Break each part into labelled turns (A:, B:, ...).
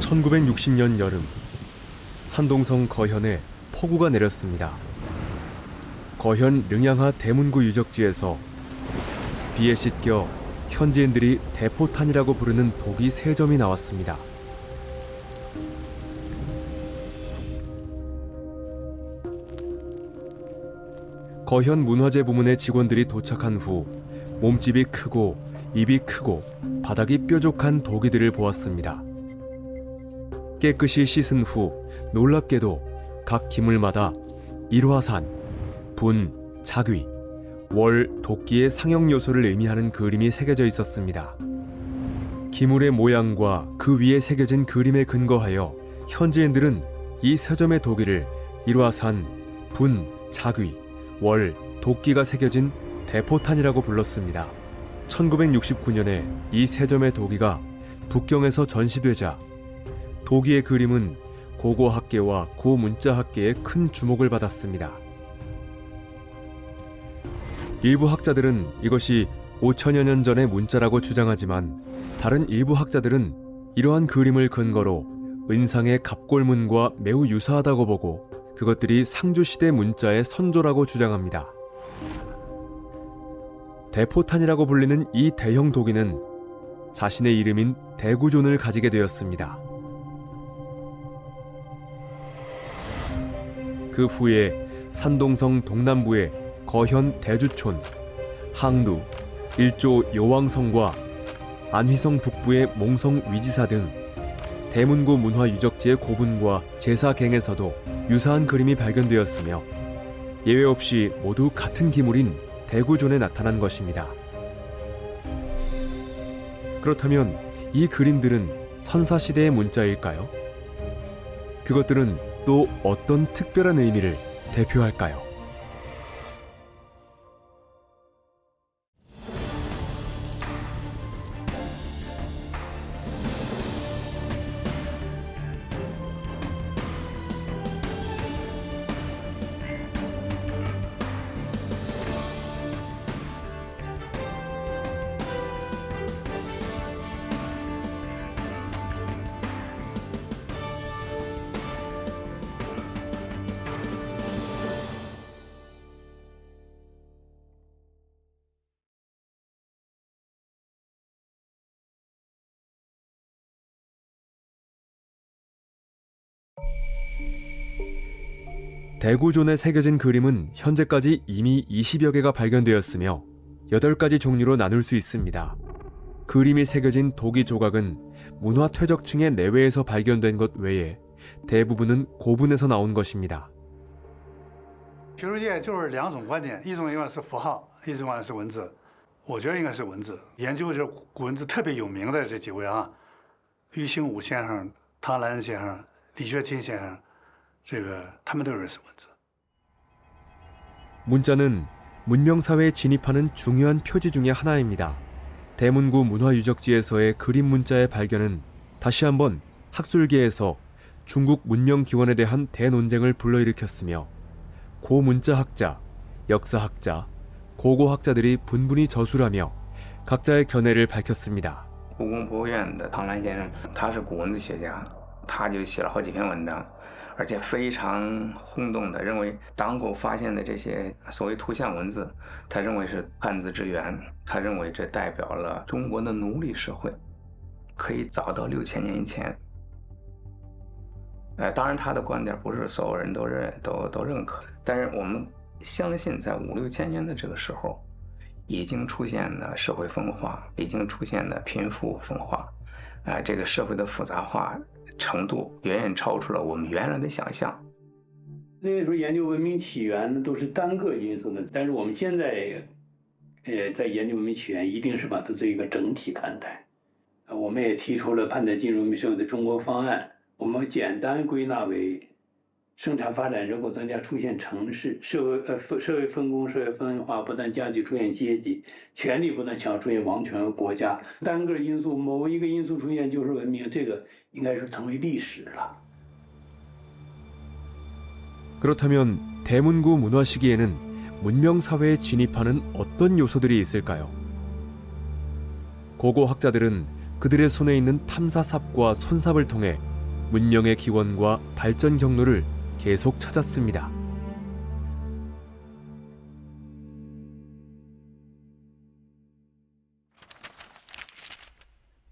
A: 1960년 여름, 산동성 거현에 폭우가 내렸습니다. 거현 릉양하 대문구 유적지에서 비에 씻겨 현지인들이 대포탄이라고 부르는 독이 3점이 나왔습니다. 거현 문화재 부문의 직원들이 도착한 후 몸집이 크고 입이 크고 바닥이 뾰족한 독이들을 보았습니다. 깨끗이 씻은 후 놀랍게도 각 기물마다 일화산, 분, 자귀, 월, 도끼의 상형 요소를 의미하는 그림이 새겨져 있었습니다. 기물의 모양과 그 위에 새겨진 그림에 근거하여 현지인들은 이 3점의 도기를 일화산, 분, 자귀, 월, 도끼가 새겨진 대포탄이라고 불렀습니다. 1969년에 이 3점의 도기가 북경에서 전시되자 도기의 그림은 고고학계와 고문자학계의 큰 주목을 받았습니다. 일부 학자들은 이것이 5천여 년 전의 문자라고 주장하지만 다른 일부 학자들은 이러한 그림을 근거로 은상의 갑골문과 매우 유사하다고 보고 그것들이 상주시대 문자의 선조라고 주장합니다. 대포탄이라고 불리는 이 대형 도기는 자신의 이름인 대구존을 가지게 되었습니다. 그 후에 산동성 동남부의 거현 대주촌, 항루, 일조 요왕성과 안휘성 북부의 몽성 위지사 등 대문구 문화유적지의 고분과 제사갱에서도 유사한 그림이 발견되었으며 예외 없이 모두 같은 기물인 대구존에 나타난 것입니다. 그렇다면 이 그림들은 선사시대의 문자일까요? 그것들은 또 어떤 특별한 의미를 대표할까요? 대구존에 새겨진 그림은 현재까지 이미 20여 개가 발견되었으며 8가지 종류로 나눌 수 있습니다. 그림이 새겨진 도기 조각은 문화퇴적층의 내외에서 발견된 것 외에 대부분은 고분에서 나온 것입니다.
B: 学术界就是2种观点，一种是符号，一种是文字。我觉得应该是文字。研究这古文字特别有名的这几位啊，俞兴武先生、汤兰先生、李学勤先生，他们都认识文字。
A: 문자는 문명사회에 진입하는 중요한 표지 중의 하나입니다. 대문구 문화유적지에서의 그림 문자의 발견은 다시 한번 학술계에서 중국 문명 기원에 대한 대논쟁을 불러일으켰으며 고문자학자, 역사학자, 고고학자들이 분분히 저술하며 각자의 견해를 밝혔습니다.
C: 故宫博物院的唐兰先生，他是古文字学家，他就写了好几篇文章，而且非常轰动的认为党口发现的这些所谓图像文字，他认为是汉字之源，他认为这代表了中国的奴隶社会，可以早到6000年以前。当然他的观点不是所有人都认可，但是我们相信在5、6千年的这个时候，已经出现了社会分化，已经出现了贫富分化，这个社会的复杂化程度远远超出了我们原来的想象。
D: 那个时候研究文明起源都是单个因素的，但是我们现在，在研究文明起源，一定是把它做一个整体看待。我们也提出了判断进入文明社会的中国方案，我们简单归纳为：生产发展人口增加，出现城市，社会分工、社会分化不断加剧，出现阶级，权力不断强，出现王权和国家。单个因素，某一个因素出现就是文明，这个应该是成为历史了。
A: 그렇다면 대문구 문화 시기에는 문명사회에 진입하는 어떤 요소들이 있을까요? 고고학자들은 그들의 손에 있는 탐사삽과 손삽을 통해 문명의 기원과 발전 경로를 계속 찾았습니다.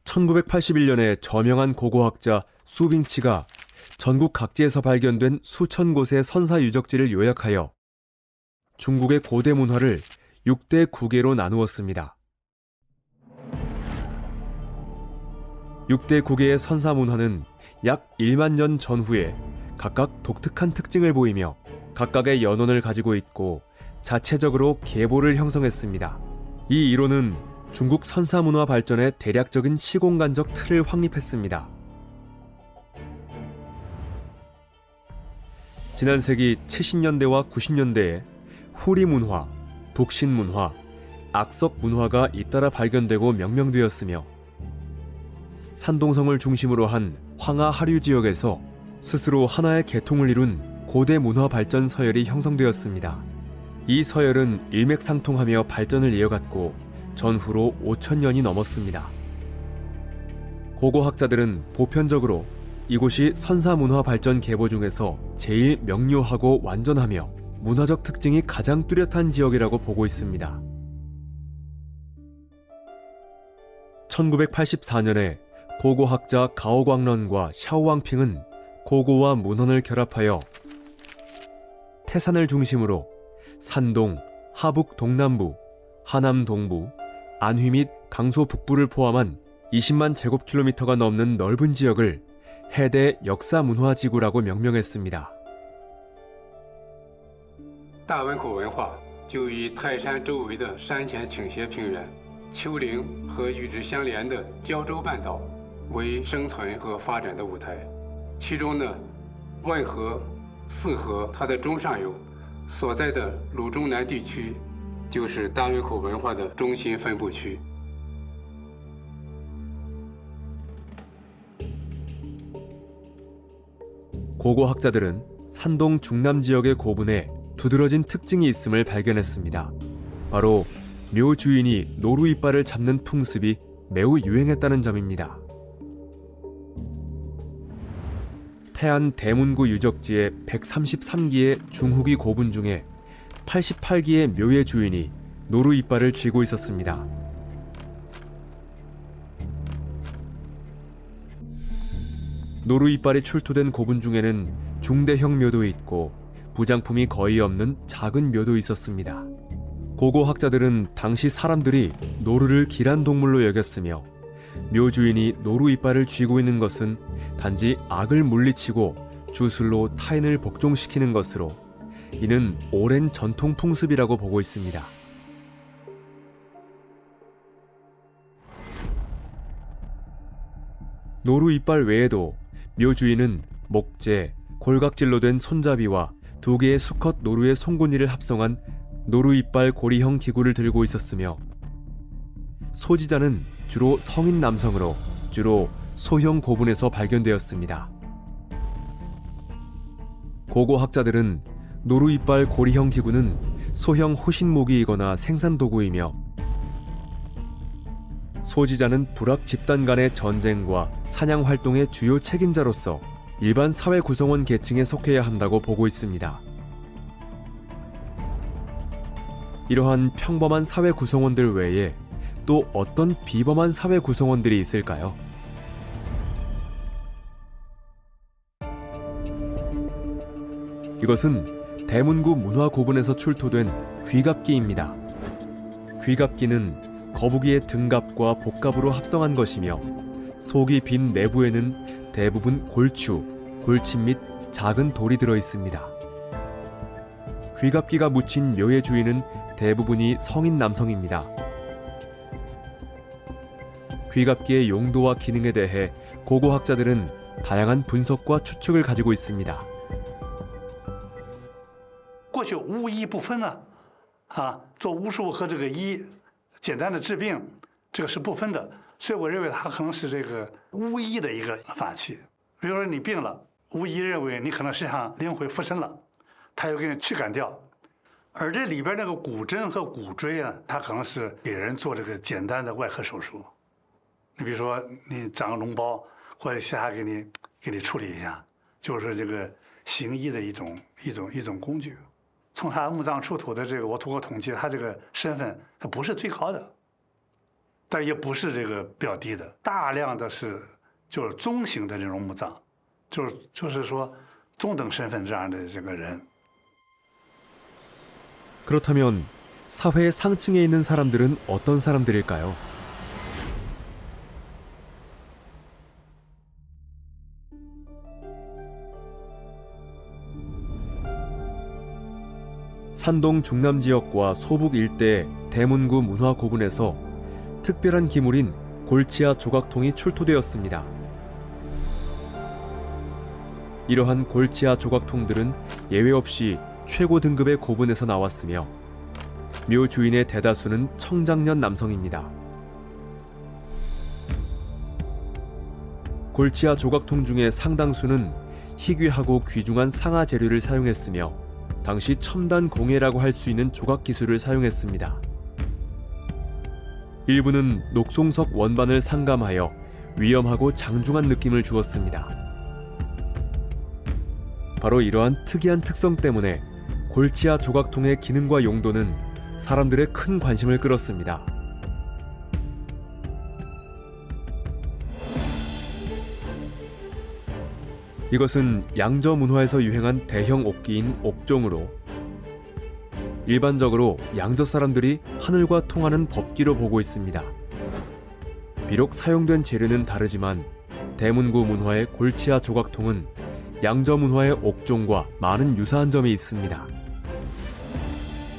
A: (1981년에) 저명한 고고학자 수빙치가 전국 각지에서 발견된 수천 곳의 선사 유적지를 요약하여 중국의 고대 문화를 6대 구계로 나누었습니다. 6대 구계의 선사 문화는 약 1만 년 전후에 각각 독특한 특징을 보이며 각각의 연원을 가지고 있고 자체적으로 계보를 형성했습니다. 이 이론은 중국 선사 문화 발전의 대략적인 시공간적 틀을 확립했습니다. 지난 세기 70년대와 90년대에 후리 문화, 북신 문화, 악석 문화가 잇따라 발견되고 명명되었으며 산동성을 중심으로 한 황하 하류 지역에서 스스로 하나의 계통을 이룬 고대 문화 발전 서열이 형성되었습니다. 이 서열은 일맥상통하며 발전을 이어갔고 전후로 5,000년이 넘었습니다. 고고학자들은 보편적으로 이곳이 선사문화 발전 계보 중에서 제일 명료하고 완전하며 문화적 특징이 가장 뚜렷한 지역이라고 보고 있습니다. 1984년에 고고학자 가오광런과 샤오왕핑은 고고와 문헌을 결합하여 태산을 중심으로 산동, 하북 동남부, 하남 동부, 안휘 및 강소 북부를 포함한 20만 제곱킬로미터가 넘는 넓은 지역을 해대 역사문화지구라고 명명했습니다.
E: 大汶口文化就以泰山周围的山前倾斜平原、丘陵和与之相连的胶州半岛为生存和发展的舞台。其中呢，汶河、泗河它的中上游所在的鲁中南地区，就是大汶口文化的中心分布区。
A: 고고학자들은 산동 중남 지역의 고분에 두드러진 특징이 있음을 발견했습니다. 바로 묘 주인이 노루 이빨을 잡는 풍습이 매우 유행했다는 점입니다. 태안 대문구 유적지의 133기의 중후기 고분 중에 88기의 묘의 주인이 노루 이빨을 쥐고 있었습니다. 노루 이빨이 출토된 고분 중에는 중대형 묘도 있고 부장품이 거의 없는 작은 묘도 있었습니다. 고고학자들은 당시 사람들이 노루를 길한 동물로 여겼으며 묘 주인이 노루 이빨을 쥐고 있는 것은 단지 악을 물리치고 주술로 타인을 복종시키는 것으로 이는 오랜 전통 풍습이라고 보고 있습니다. 노루 이빨 외에도 묘 주인은 목재, 골각질로 된 손잡이와 2개의 수컷 노루의 송곳니를 합성한 노루 이빨 고리형 기구를 들고 있었으며 소지자는 주로 성인 남성으로 주로 소형 고분에서 발견되었습니다. 고고학자들은 노루 이빨 고리형 기구는 소형 호신 무기이거나 생산 도구이며 소지자는 부락 집단 간의 전쟁과 사냥 활동의 주요 책임자로서 일반 사회 구성원 계층에 속해야 한다고 보고 있습니다. 이러한 평범한 사회 구성원들 외에 또 어떤 비범한 사회 구성원들이 있을까요? 이것은 대문구 문화고분에서 출토된 귀갑기입니다. 귀갑기는 거북이의 등갑과 복갑으로 합성한 것이며 속이 빈 내부에는 대부분 골추, 골침 및 작은 돌이 들어 있습니다. 귀갑기가 묻힌 묘의 주인은 대부분이 성인 남성입니다. 귀갑기의 용도와 기능에 대해 고고학자들은 다양한 분석과 추측을 가지고 있습니다.
B: 过去巫医不分呢，做巫术和这个医简单的治病，这个是不分的，所以我认为它可能是这个巫医的一个法器。比如说你病了，巫医认为你可能身上灵魂附身了，他又给你驱赶掉。而这里边那个骨针和骨椎啊，它可能是给人做这个简单的外科手术。你比如说你长个脓包，或者下给你给你处理一下，就是这个行医的一种工具。从他墓葬出土的这个，我通过统计，他这个身份他不是最高的，但也不是这个比较低的，大量的是就是中型的这种墓葬，就是说中等身份这样的这个人。
A: 그렇다면 사회의 상층에 있는 사람들은 어떤 사람들일까요? 산동 중남 지역과 소북 일대 대문구 문화고분에서 특별한 기물인 골치아 조각통이 출토되었습니다. 이러한 골치아 조각통들은 예외 없이 최고 등급의 고분에서 나왔으며 묘 주인의 대다수는 청장년 남성입니다. 골치아 조각통 중에 상당수는 희귀하고 귀중한 상아 재료를 사용했으며 당시 첨단 공예라고 할 수 있는 조각 기술을 사용했습니다. 일부는 녹송석 원반을 상감하여 위험하고 장중한 느낌을 주었습니다. 바로 이러한 특이한 특성 때문에 골치아 조각통의 기능과 용도는 사람들의 큰 관심을 끌었습니다. 이것은 양저 문화에서 유행한 대형 옥기인 옥종으로 일반적으로 양저 사람들이 하늘과 통하는 법기로 보고 있습니다. 비록 사용된 재료는 다르지만 대문구 문화의 골치아 조각통은 양저 문화의 옥종과 많은 유사한 점이 있습니다.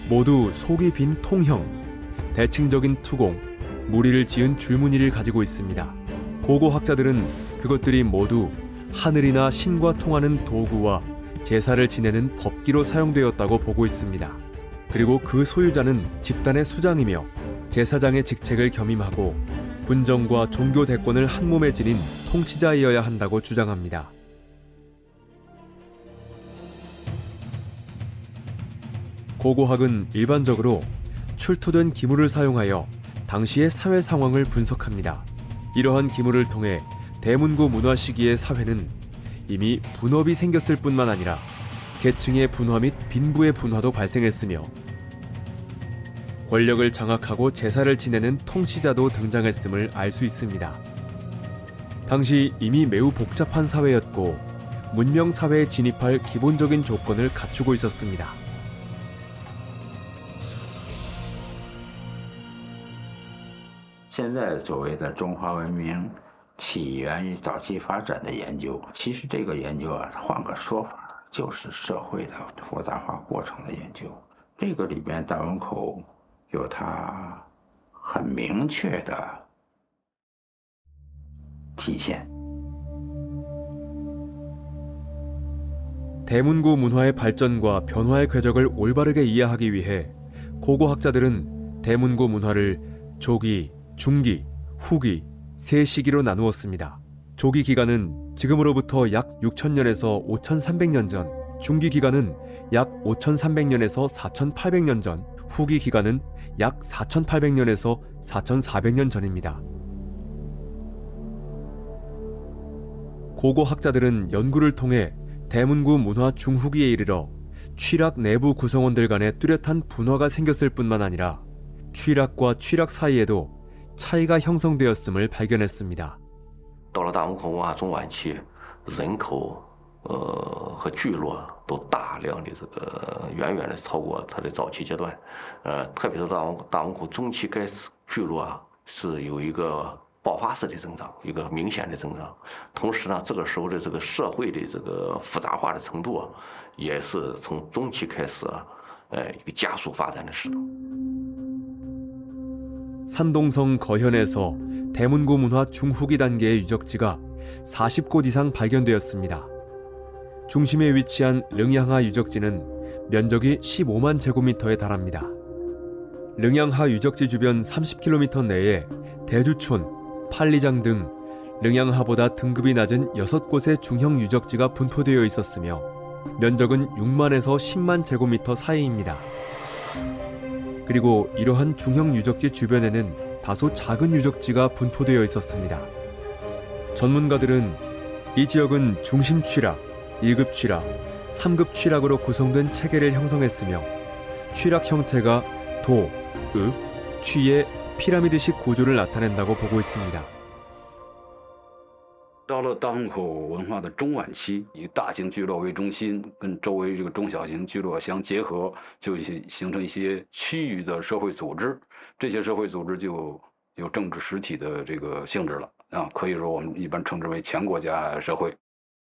A: 모두 속이 빈 통형, 대칭적인 투공, 무리를 지은 줄무늬를 가지고 있습니다. 고고 학자들은 그것들이 모두 하늘이나 신과 통하는 도구와 제사를 지내는 법기로 사용되었다고 보고 있습니다. 그리고 그 소유자는 집단의 수장이며 제사장의 직책을 겸임하고 군정과 종교 대권을 한 몸에 지닌 통치자이어야 한다고 주장합니다. 고고학은 일반적으로 출토된 기물을 사용하여 당시의 사회 상황을 분석합니다. 이러한 기물을 통해 대문구 문화 시기의 사회는 이미 분업이 생겼을 뿐만 아니라 계층의 분화 및 빈부의 분화도 발생했으며 권력을 장악하고 제사를 지내는 통치자도 등장했음을 알 수 있습니다. 당시 이미 매우 복잡한 사회였고 문명 사회에 진입할 기본적인 조건을 갖추고 있었습니다.
F: 现在所谓的中华文明起源于早期发展的研究，其实这个研究啊，换个说法，就是社会的复杂化过程的研究。这个里边大汶口有它很明确的体现。
A: 대문구 문화의 발전과 변화의 궤적을 올바르게 이해하기 위해 고고학자들은 대문구 문화를 조기, 중기, 후기 세 시기로 나누었습니다. 조기 기간은 지금으로부터 약 6,000년에서 5,300년 전, 중기 기간은 약 5,300년에서 4,800년 전, 후기 기간은 약 4,800년에서 4,400년 전입니다. 고고학자들은 연구를 통해 대문구 문화 중후기에 이르러 취락 내부 구성원들 간에 뚜렷한 분화가 생겼을 뿐만 아니라 취락과 취락 사이에도 차이가 형성되었음을 발견했습니다.
G: 到了大汶口文化中晚期，人口和聚落都大量的远远的超过它的早期阶段，特别是大汶口中期开始，聚落啊是有一个爆发式的增长，一个明显的增长。同时呢，这个时候的这个社会的这个复杂化的程度啊，也是从中期开始啊，一个加速发展的势头。
A: 산동성 거현에서 대문구 문화 중후기 단계의 유적지가 40곳 이상 발견되었습니다. 중심에 위치한 릉양하 유적지는 면적이 15만 제곱미터에 달합니다. 릉양하 유적지 주변 30km 내에 대주촌, 팔리장 등 릉양하보다 등급이 낮은 6곳의 중형 유적지가 분포되어 있었으며 면적은 6만에서 10만 제곱미터 사이입니다. 그리고 이러한 중형 유적지 주변에는 다소 작은 유적지가 분포되어 있었습니다. 전문가들은 이 지역은 중심 취락, 1급 취락, 3급 취락으로 구성된 체계를 형성했으며 취락 형태가 도, 읍, 취의 피라미드식 구조를 나타낸다고 보고 있습니다.
H: 到了大虹口文化的中晚期，以大型聚落为中心，跟周围这个中小型聚落相结合，就形成一些区域的社会组织。这些社会组织就有政治实体的这个性质了啊，可以说我们一般称之为全国家社会。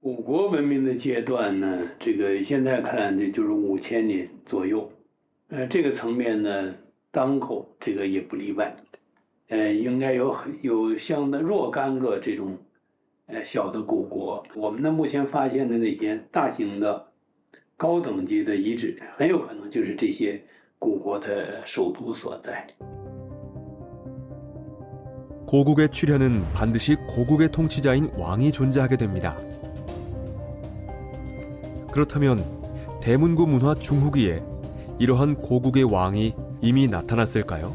D: 古国文明的阶段呢，这个现在看的就是5000年左右，这个层面呢，当口这个也不例外，应该有像若干个这种。小的古国，我们呢目前发现的那些大型的、高等级的遗址，很有可能就是这些古国的首都所在。
A: 고국의 출현은 반드시 고국의 통치자인 왕이 존재하게 됩니다. 그렇다면 대문구 문화 중후기에 이러한 고국의 왕이 이미 나타났을까요?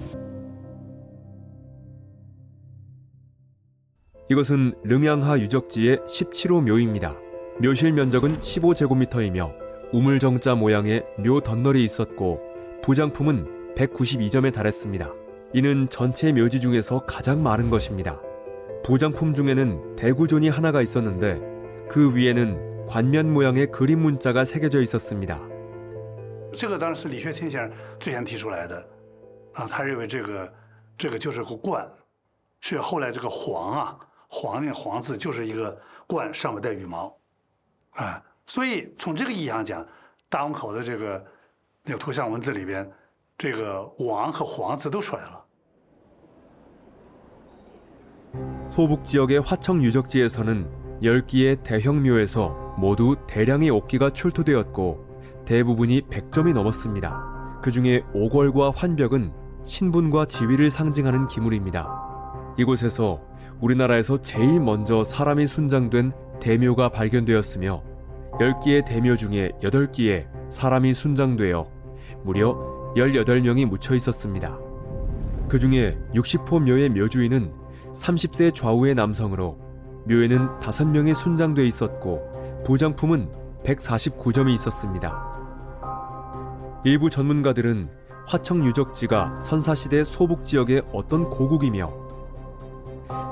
A: 이것은 릉양하 유적지의 17호 묘입니다. 묘실 면적은 15제곱미터이며 우물정자 모양의 묘 덧널이 있었고 부장품은 192점에 달했습니다. 이는 전체 묘지 중에서 가장 많은 것입니다. 부장품 중에는 대구존이 하나가 있었는데 그 위에는 관면 모양의 그림 문자가 새겨져 있었습니다.
B: 这个当然是李学勤先生最先提出来的，他认为这个就是个冠，是后来这个黄那个黄字就是一个冠，上面带羽毛，所以从这个意义上讲，大虹口的这个图像文字里边，这个王和黄字都出来了。
A: 소북 지역의 화청 유적지에서는 10기의 대형 묘에서 모두 대량의 옥기가 출토되었고 대부분이 100점이 넘었습니다. 그 중에 오궐과 환벽은 신분과 지위를 상징하는 기물입니다. 이곳에서 우리나라에서 제일 먼저 사람이 순장된 대묘가 발견되었으며 10기의 대묘 중에 8기에 사람이 순장되어 무려 18명이 묻혀 있었습니다. 그 중에 60호 묘의 묘주인은 30세 좌우의 남성으로 묘에는 5명이 순장돼 있었고 부장품은 149점이 있었습니다. 일부 전문가들은 화청 유적지가 선사시대 소북지역의 어떤 고국이며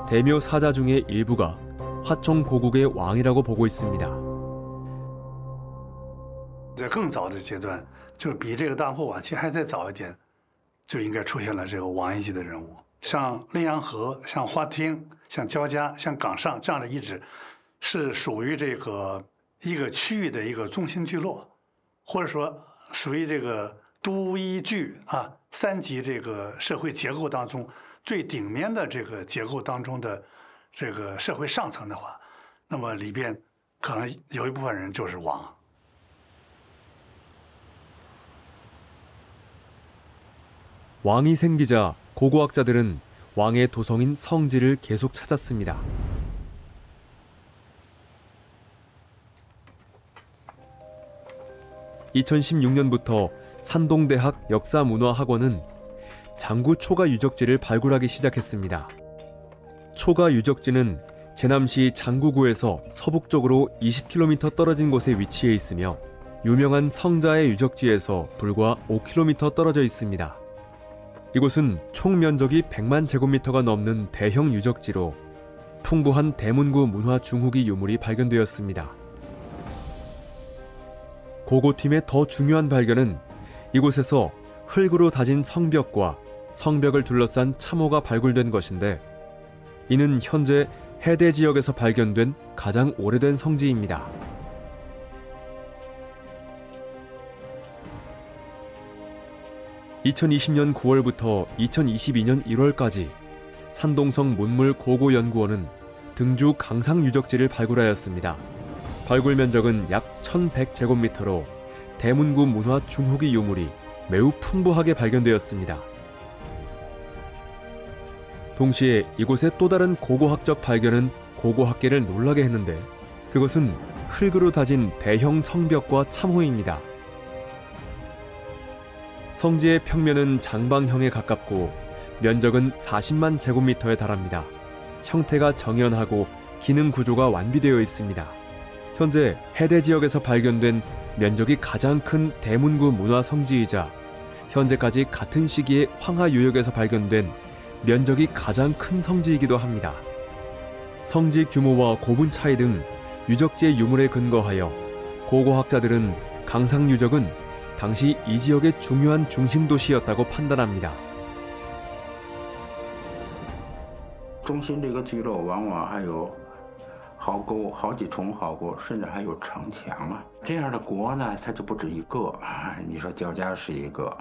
A: 대묘 사자 중의 일부가 화청 고국의 왕이라고 보고 있습니다.
B: 在更早的阶段，就比这个大虹晚期还再早一点，就应该出现了这个王一级的人物。 像溧阳河、像花厅、像焦家、像岗上这样的遗址，是属于这个一个区域的一个中心聚落，或者说属于这个都一聚3级这个社会结构当中最顶面的这个结构当中的这个社会上层的话，那么里边可能有一部分人就是王。
A: 왕이 생기자 고고학자들은 왕의 도성인 성지를 계속 찾았습니다. (2016년부터) 산동대학 역사문화학원은 장구 초가 유적지를 발굴하기 시작했습니다. 초가 유적지는 제남시 장구구에서 서북쪽으로 20km 떨어진 곳에 위치해 있으며 유명한 성자의 유적지에서 불과 5km 떨어져 있습니다. 이곳은 총 면적이 100만 제곱미터가 넘는 대형 유적지로 풍부한 대문구 문화 중후기 유물이 발견되었습니다. 고고팀의 더 중요한 발견은 이곳에서 흙으로 다진 성벽과 성벽을 둘러싼 참호가 발굴된 것인데 이는 현재 해대 지역에서 발견된 가장 오래된 성지입니다. (2020년 9월부터) (2022년 1월까지) 산동성 문물 고고연구원은 등주 강상 유적지를 발굴하였습니다. 발굴 면적은 약 1100제곱미터로 대문구 문화 중후기 유물이 매우 풍부하게 발견되었습니다. 동시에 이곳의 또 다른 고고학적 발견은 고고학계를 놀라게 했는데 그것은 흙으로 다진 대형 성벽과 참호입니다. 성지의 평면은 장방형에 가깝고 면적은 40만 제곱미터에 달합니다. 형태가 정연하고 기능 구조가 완비되어 있습니다. 현재 해대 지역에서 발견된 면적이 가장 큰 대문구 문화 성지이자 현재까지 같은 시기에 황하 유역에서 발견된 면적이 가장 큰 성지이기도 합니다. 성지 규모와 고분 차이 등 유적지의 유물에 근거하여 고고학자들은 강상 유적은 당시 이 지역의 중요한 중심 도시였다고 판단합니다.
F: 中心这个聚落往往还有壕沟、好几重壕沟，甚至还有城墙啊。这样的国呢，它就不止一个啊。你说焦家是一个，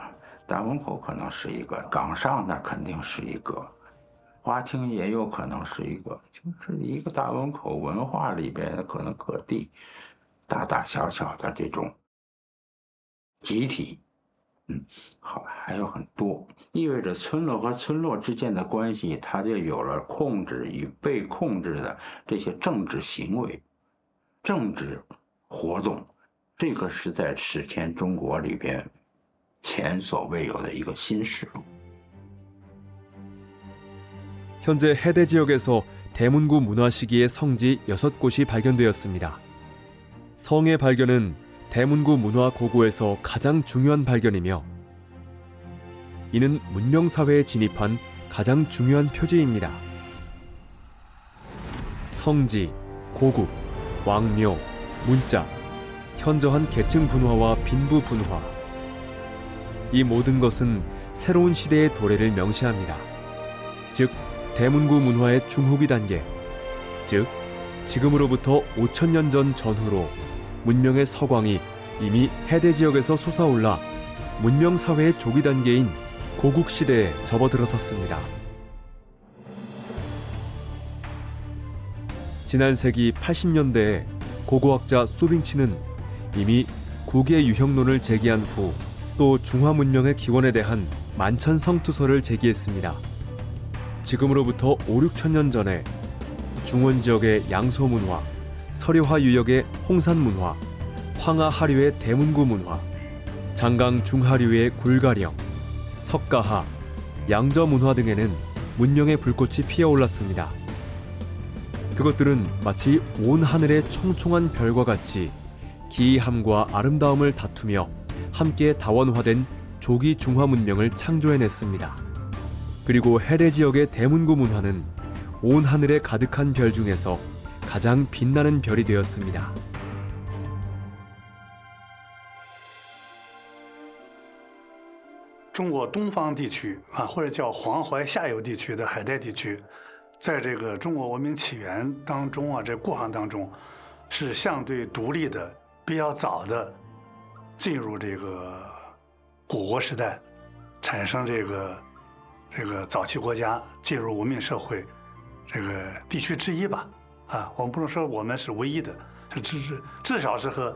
F: 大汶口可能是一个，岗上那肯定是一个，花厅也有可能是一个，就是一个大汶口文化里边可能各地大大小小的这种集体。 好，还有很多，意味着村落和村落之间的关系，它就有了控制与被控制的这些政治行为、政治活动，这个是在史前中国里边前所未有的一个新事物。
A: 현재 해대 지역에서 대문구 문화 시기의 성지 6곳이 발견되었습니다. 성의 발견은 대문구 문화 고고에서 가장 중요한 발견이며 이는 문명사회에 진입한 가장 중요한 표지입니다. 성지, 고국, 왕묘, 문자, 현저한 계층 분화와 빈부 분화 이 모든 것은 새로운 시대의 도래를 명시합니다. 즉 대문구 문화의 중후기 단계, 즉 지금으로부터 5,000년 전 전후로 문명의 서광이 이미 해대 지역에서 솟아올라 문명사회의 조기 단계인 고국 시대에 접어들어섰습니다. 지난 세기 80년대에 고고학자 수빙치는 이미 국의 유형론을 제기한 후 또 중화 문명의 기원에 대한 만천성투서를 제기했습니다. 지금으로부터 5, 6천 년 전에 중원 지역의 양소 문화, 서려화 유역의 홍산 문화, 황하 하류의 대문구 문화, 장강 중하류의 굴가령, 석가하, 양저 문화 등에는 문명의 불꽃이 피어올랐습니다. 그것들은 마치 온 하늘의 총총한 별과 같이 기이함과 아름다움을 다투며 함께 다원화된 조기 중화 문명을 창조해냈습니다. 그리고 해대 지역의 대문구 문화는 온 하늘에 가득한 별 중에서 가장 빛나는 별이 되었습니다.
B: 中国东方地区啊，或者叫黄淮下游地区的海带地区，在这个中国文明起源当中啊，这过程当中，是相对独立的、比较早的进入这个古国时代，产生这个早期国家进入文明社会这个地区之一吧。啊，我们不能说我们是唯一的，至少是和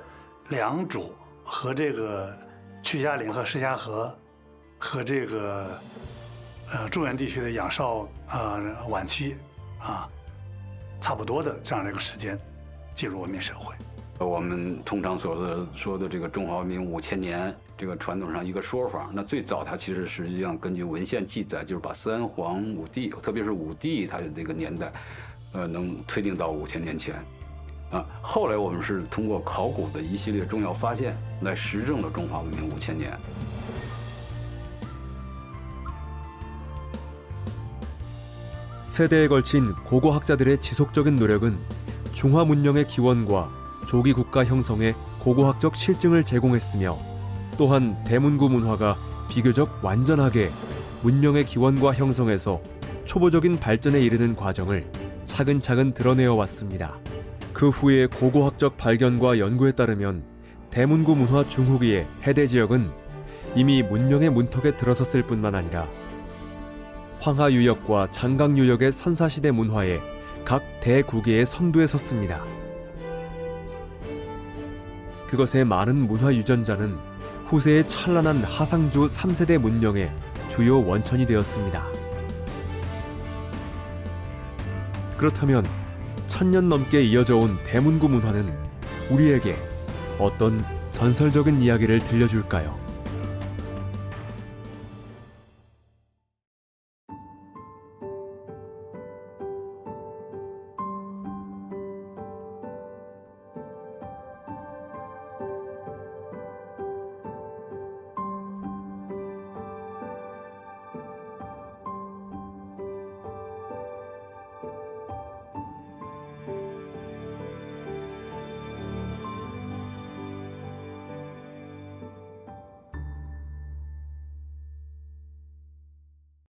B: 良渚和这个曲家岭和石家河。 和这个中原地区的仰韶晚期差不多的这样的一个时间进入文明社会。
H: 我们通常说的这个中华文明5000年，这个传统上一个说法，那最早它其实实际上根据文献记载，就是把三皇五帝，特别是五帝它的这个年代，能推定到5000年前。后来我们是通过考古的一系列重要发现来实证了中华文明5000年。
A: 세대에 걸친 고고학자들의 지속적인 노력은 중화 문명의 기원과 조기 국가 형성에 고고학적 실증을 제공했으며 또한 대문구 문화가 비교적 완전하게 문명의 기원과 형성에서 초보적인 발전에 이르는 과정을 차근차근 드러내어 왔습니다. 그 후에 고고학적 발견과 연구에 따르면 대문구 문화 중후기의 해대 지역은 이미 문명의 문턱에 들어섰을 뿐만 아니라 황하 유역과 장강 유역의 선사시대 문화의 각 대국의 선두에 섰습니다. 그것의 많은 문화 유전자는 후세의 찬란한 하상주 3세대 문명의 주요 원천이 되었습니다. 그렇다면 1000년 넘게 이어져 온 대문구 문화는 우리에게 어떤 전설적인 이야기를 들려줄까요?